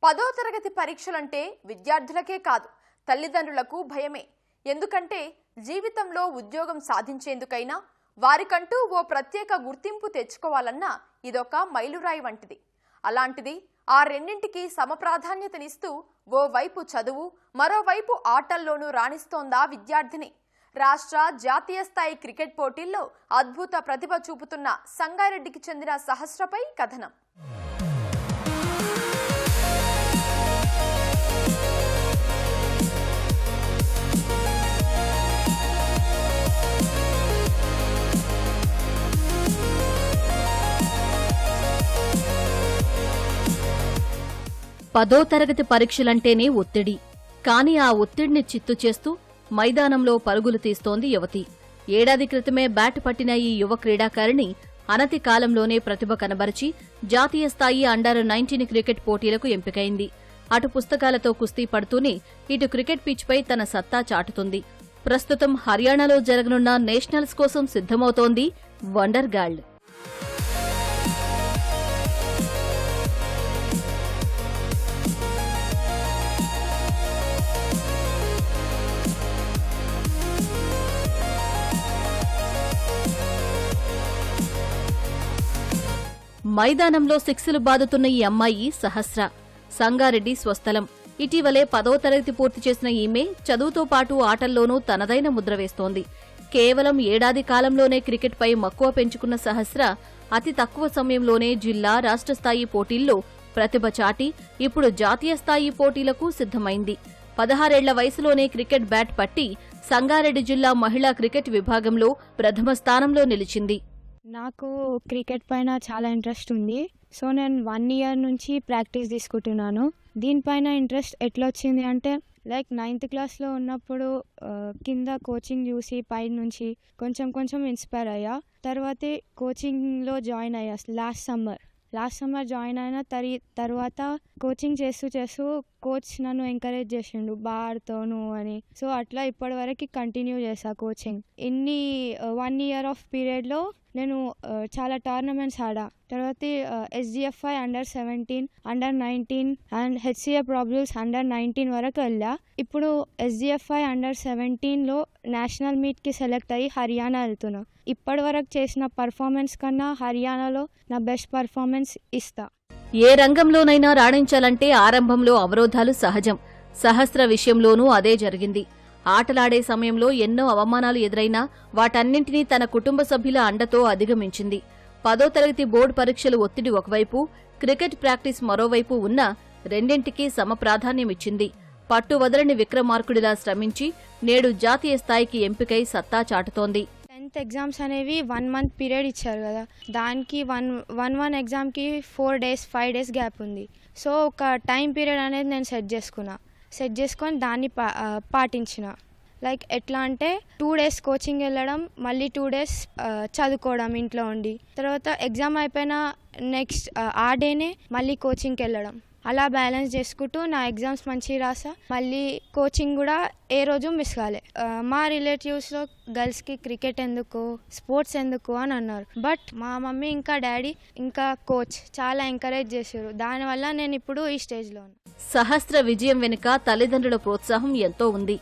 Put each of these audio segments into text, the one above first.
10వ తరగతి పరీక్షలంటే విద్యార్థులకే కాదు తల్లిదండ్రులకు భయమే. ఎందుకంటే జీవితంలో ఉద్యోగం సాధించేందుకైనా వారికంటూ ఓ ప్రత్యేక గుర్తింపు తెచ్చుకోవాలన్నా ఇదొక మైలురాయి వంటిది. అలాంటిది ఆ రెండింటికి సమప్రాధాన్యతనిస్తూ ఓవైపు చదువు మరోవైపు ఆటల్లోనూ రాణిస్తోందా విద్యార్థిని. రాష్ట్ర జాతీయ స్థాయి క్రికెట్ పోటీల్లో అద్భుత ప్రతిభ చూపుతున్న సంగారెడ్డికి చెందిన సహస్రపై కథనం. పదో తరగతి పరీక్షలంటేనే ఒత్తిడి. కాని ఆ ఒత్తిడిని చిత్తు చేస్తూ మైదానంలో పరుగులు తీస్తోంది యువతి. ఏడాది క్రితమే బ్యాట్ పట్టిన ఈ యువ క్రీడాకారిణి అనతి కాలంలోనే ప్రతిభ కనబరిచి జాతీయ స్థాయి అండర్-19 క్రికెట్ పోటీలకు ఎంపికైంది. అటు పుస్తకాలతో కుస్తీ పడుతూనే ఇటు క్రికెట్ పిచ్పై తన సత్తా చాటుతుంది. ప్రస్తుతం హర్యానాలో జరగనున్న నేషనల్స్ కోసం సిద్ధమవుతోంది వండర్ గర్ల్. మైదానంలో సిక్సులు బాదుతున్న ఈ అమ్మాయి సహస్ర. సంగారెడ్డి స్వస్థలం. ఇటీవలే 10వ తరగతి పూర్తి చేసిన ఈమె చదువుతో పాటు ఆటల్లోనూ తనదైన ముద్ర వేస్తోంది. కేవలం ఏడాది కాలంలోనే క్రికెట్పై మక్కువ పెంచుకున్న సహస్ర అతి తక్కువ సమయంలోనే జిల్లా రాష్ట్ర స్థాయి పోటీల్లో ప్రతిభ చాటి ఇప్పుడు జాతీయ స్థాయి పోటీలకు సిద్ధమైంది. 16 ఏళ్ల వయసులోనే క్రికెట్ బ్యాట్ పట్టి సంగారెడ్డి జిల్లా మహిళా క్రికెట్ విభాగంలో ప్రథమ స్థానంలో నిలిచింది. నాకు క్రికెట్ పైన చాలా ఇంట్రెస్ట్ ఉంది. సో నేను 1 ఇయర్ నుంచి ప్రాక్టీస్ తీసుకుంటున్నాను. దీనిపైన ఇంట్రెస్ట్ ఎట్లా వచ్చింది అంటే లైక్ 9th క్లాస్లో ఉన్నప్పుడు కింద కోచింగ్ చూసి పై నుంచి కొంచెం ఇన్స్పైర్ అయ్యా. తర్వాతే కోచింగ్లో జాయిన్ అయ్యా. లాస్ట్ సమ్మర్ జాయిన్ అయిన తర్వాత కోచింగ్ చేస్తూ కోచ్ నన్ను ఎంకరేజ్ చేసిండు, బాగా ఆడుతావు అని. సో అట్లా ఇప్పటి వరకు కంటిన్యూ చేసా కోచింగ్. 1 ఇయర్ ఆఫ్ పీరియడ్లో నేను చాలా టోర్నమెంట్స్ ఆడా. తర్వాత SGFI under, under and HCA problems under వరకు వెళ్ళా. ఇప్పుడు SGFI అండర్-17లో నేషనల్ మీట్కి సెలెక్ట్ అయ్యి హర్యానా వెళ్తున్నా. ఇప్పటి వరకు చేసిన పర్ఫార్మెన్స్ కన్నా హర్యానాలో నా బెస్ట్ పర్ఫార్మెన్స్ ఇస్తా. ఏ రంగంలోనైనా రాణించాలంటే ఆరంభంలో అవరోధాలు సహజం. సహస్ర విషయంలోనూ అదే జరిగింది. ఆటలాడే సమయంలో ఎన్నో అవమానాలు ఎదురైనా వాటన్నింటినీ తన కుటుంబ సభ్యుల అండతో అధిగమించింది. 10వ తరగతి బోర్డు పరీక్షలు ఒత్తిడి ఒకవైపు, క్రికెట్ ప్రాక్టీస్ మరోవైపు ఉన్నా రెండింటికీ సమప్రాధాన్యమిచ్చింది. పట్టు వదలని విక్రమార్కుడిలా శ్రమించి నేడు జాతీయ స్థాయికి ఎంపికై సత్తా చాటుతోంది. 10th ఎగ్జామ్స్ అనేవి 1 month పీరియడ్ ఇచ్చారు కదా, దానికి వన్ ఎగ్జామ్కి 5 days గ్యాప్ ఉంది. సో ఒక టైం పీరియడ్ అనేది నేను సెట్ చేసుకొని దాన్ని పాటించిన. లైక్ ఎట్లా అంటే 2 days కోచింగ్ వెళ్ళడం, మళ్ళీ 2 days చదువుకోవడం ఇంట్లో ఉండి, తర్వాత ఎగ్జామ్ అయిపోయిన నెక్స్ట్ ఆ డేనే మళ్ళీ కోచింగ్కి వెళ్ళడం. అలా బ్యాలెన్స్ చేసుకుంటూ నా ఎగ్జామ్స్ మంచిగా రాసా. మళ్ళీ కోచింగ్ కూడా ఏ రోజు మిస్ కాలే. మా రిలేటివ్స్లో గర్ల్స్కి క్రికెట్ ఎందుకు, స్పోర్ట్స్ ఎందుకు అని అన్నారు. బట్ మా మమ్మీ ఇంకా డాడీ ఇంకా కోచ్ చాలా ఎంకరేజ్ చేశారు. దానివల్ల నేను ఇప్పుడు ఈ స్టేజ్లో ఉన్నాను. సహస్ర విజయం వెనుక తల్లిదండ్రుల ప్రోత్సాహం ఎంతో ఉంది.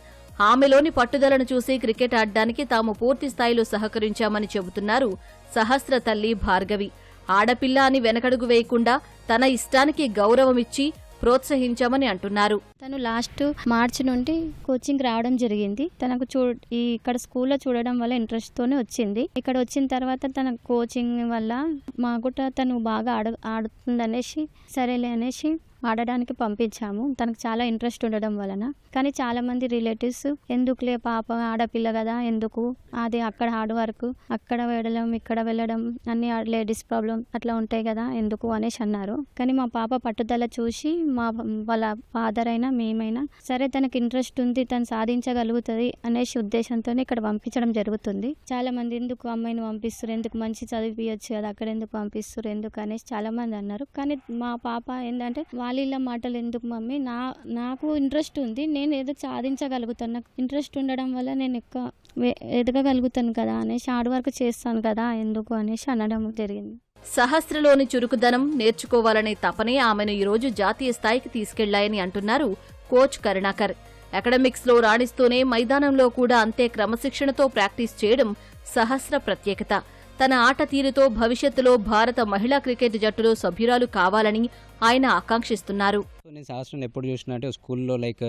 ఆమెలోని పట్టుదలను చూసి క్రికెట్ ఆడడానికి తాము పూర్తి స్థాయిలో సహకరించామని చెబుతున్నారు సహస్ర తల్లి భార్గవి. ఆడపిల్ల అని వెనకడుగు వేయకుండా తన ఇష్టానికి గౌరవమిచ్చి ప్రోత్సహించామని అంటున్నారు. తను లాస్ట్ మార్చి నుండి కోచింగ్ రావడం జరిగింది. తనకు ఇక్కడ స్కూల్లో చూడడం వల్ల ఇంట్రెస్ట్ తోనే వచ్చింది. ఇక్కడ వచ్చిన తర్వాత తన కోచింగ్ వల్ల మాకు తను బాగా ఆడుతుందనేసి సరేలే అనేసి ఆడడానికి పంపించాము. తనకు చాలా ఇంట్రెస్ట్ ఉండడం వలన. కానీ చాలా మంది రిలేటివ్స్ ఎందుకులే పాప ఆడపిల్ల కదా, ఎందుకు అది అక్కడ హార్డ్ వర్క్, అక్కడ వెళ్ళడం ఇక్కడ వెళ్ళడం అన్ని లేడీస్ ప్రాబ్లం అట్లా ఉంటాయి కదా ఎందుకు అనేసి అన్నారు. కానీ మా పాప పట్టుదల చూసి వాళ్ళ ఫాదర్ అయినా మేమైనా సరే తనకు ఇంట్రెస్ట్ ఉంది, తను సాధించగలుగుతుంది అనేసి ఉద్దేశంతోనే ఇక్కడ పంపించడం జరుగుతుంది. చాలా మంది ఎందుకు అమ్మాయిని పంపిస్తారు, ఎందుకు మంచి చదివియచ్చు కదా, అక్కడ ఎందుకు పంపిస్తారు ఎందుకు అనేసి చాలా మంది అన్నారు. కానీ మా పాప ఏంటంటే వాళ్ళ మాటలు ఎందుకు మమ్మీ, నాకు ఇంట్రెస్ట్ ఉంది, నేను ఏదో సాధించగలుగుతాను, నాకు ఇంట్రెస్ట్ ఉండడం వల్ల నేను ఎదగగలుగుతాను కదా అనేసి, హార్డ్ వర్క్ చేస్తాను కదా ఎందుకు అనేసి అనడం జరిగింది. సహస్రలోని చురుకుదనం, నేర్చుకోవాలనే తపనే ఆమెను ఈరోజు జాతీయ స్థాయికి తీసుకెళ్లాయని అంటున్నారు కోచ్ కరుణాకర్. అకాడమిక్స్లో రాణిస్తూనే మైదానంలో కూడా అంతే క్రమశిక్షణతో ప్రాక్టీస్ చేయడం సహస్ర ప్రత్యేకత. తన ఆట తీరుతో భవిష్యత్తులో భారత మహిళా క్రికెట్ జట్టులో సభ్యురాలు కావాలని ఆయన ఆకాంక్షిస్తున్నారు. నేను సహస్రం ఎప్పుడు చూసినా అంటే స్కూల్లో లైక్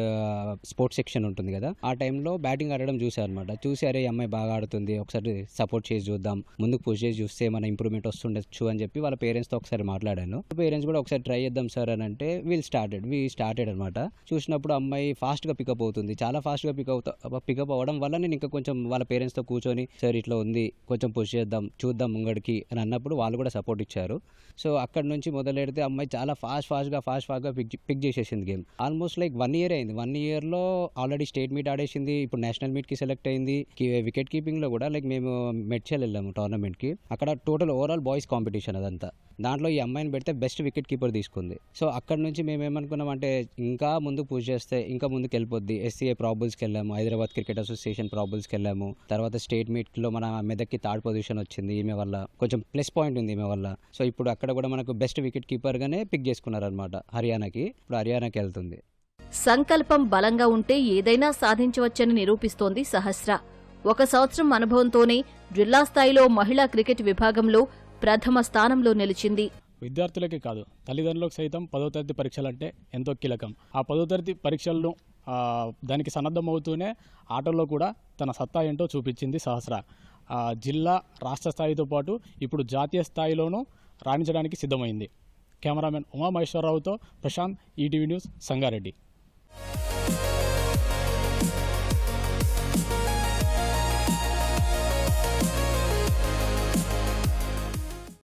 స్పోర్ట్స్ సెక్షన్ ఉంటుంది కదా, ఆ టైంలో బ్యాటింగ్ ఆడడం చూసాను అనమాట. చూసి అరే ఈ అమ్మాయి బాగా ఆడుతుంది, ఒకసారి సపోర్ట్ చేసి చూద్దాం, ముందుకు పుష్ చేసి చూస్తే మన ఇంప్రూవ్మెంట్ వస్తుండొచ్చు అని చెప్పి వాళ్ళ పేరెంట్స్తో ఒకసారి మాట్లాడాను. పేరెంట్స్ కూడా ఒకసారి ట్రై చేద్దాం సార్ అని అంటే వీ స్టార్టెడ్ అనమాట. చూసినప్పుడు అమ్మాయి ఫాస్ట్గా పికప్ అవుతుంది, చాలా ఫాస్ట్గా పికప్ అవ్వడం వల్ల నేను ఇంకా కొంచెం వాళ్ళ పేరెంట్స్తో కూర్చొని సార్ ఇట్లా ఉంది, కొంచెం పుష్ చూద్దాం ముంగడికి అని అన్నప్పుడు వాళ్ళు కూడా సపోర్ట్ ఇచ్చారు. సో అక్కడ నుంచి మొదలెడితే అమ్మాయి చాలా ఫాస్ట్గా పిక్ చేసేసింది గేమ్. ఆల్మోస్ట్ లైక్ 1 year అయింది. 1 yearలో ఆల్రెడీ స్టేట్ మీట్ ఆడేసింది, ఇప్పుడు నేషనల్ మీట్కి సెలెక్ట్ అయింది. వికెట్ కీపింగ్లో కూడా లైక్ మేము మెడ్చల్ వెళ్ళాము టోర్నమెంట్కి. అక్కడ టోటల్ ఓవరాల్ బాయ్స్ కాంపిటీషన్ అదంతా. దాంట్లో ఈ అమ్మాయిని పెడితే బెస్ట్ వికెట్ కీపర్ తీసుకుంది. సో అక్కడ నుంచి మేము ఏమనుకున్నాం అంటే ఇంకా ముందు పుష్ చేస్తే ఇంకా ముందుకు వెళ్ళిపోద్ది. SCA ప్రాబుల్స్కి వెళ్ళాము, హైదరాబాద్ క్రికెట్ అసోసియేషన్ ప్రాబుల్స్కి వెళ్ళాము. తర్వాత స్టేట్ మీట్లో మన మెదక్కి 3rd పొజిషన్ వచ్చింది ఈమె వల్ల, కొంచెం ప్లస్ పాయింట్ ఉంది ఈమె వల్ల. సో ఇప్పుడు అక్కడ కూడా మనకు బెస్ట్ వికెట్ కీపర్గానే పిక్ చేసుకున్నారనమాట హర్యానాకి. ఇప్పుడు హర్యానాకి వెళ్తుంది. సంకల్పం బలంగా ఉంటే ఏదైనా సాధించవచ్చని నిరూపిస్తోంది సహస్ర. 1 సంవత్సరం అనుభవంతోనే జిల్లా స్థాయిలో మహిళా క్రికెట్ విభాగంలో ప్రథమ స్థానంలో నిలిచింది. విద్యార్థులకే కాదు, తల్లిదండ్రులకు సైతం 10వ తరగతి పరీక్షలంటే ఎంతో కీలకం. ఆ 10వ తరగతి పరీక్షలను దానికి సన్నద్ధమవుతూనే ఆటల్లో కూడా తన సత్తా ఏంటో చూపించింది సహస్ర. జిల్లా, రాష్ట్ర స్థాయితో పాటు ఇప్పుడు జాతీయ స్థాయిలోనూ రాణించడానికి సిద్ధమైంది. కెమెరామెన్ ఉమామహేశ్వరరావుతో ప్రశాంత్, ఈటీవీ న్యూస్, సంగారెడ్డి.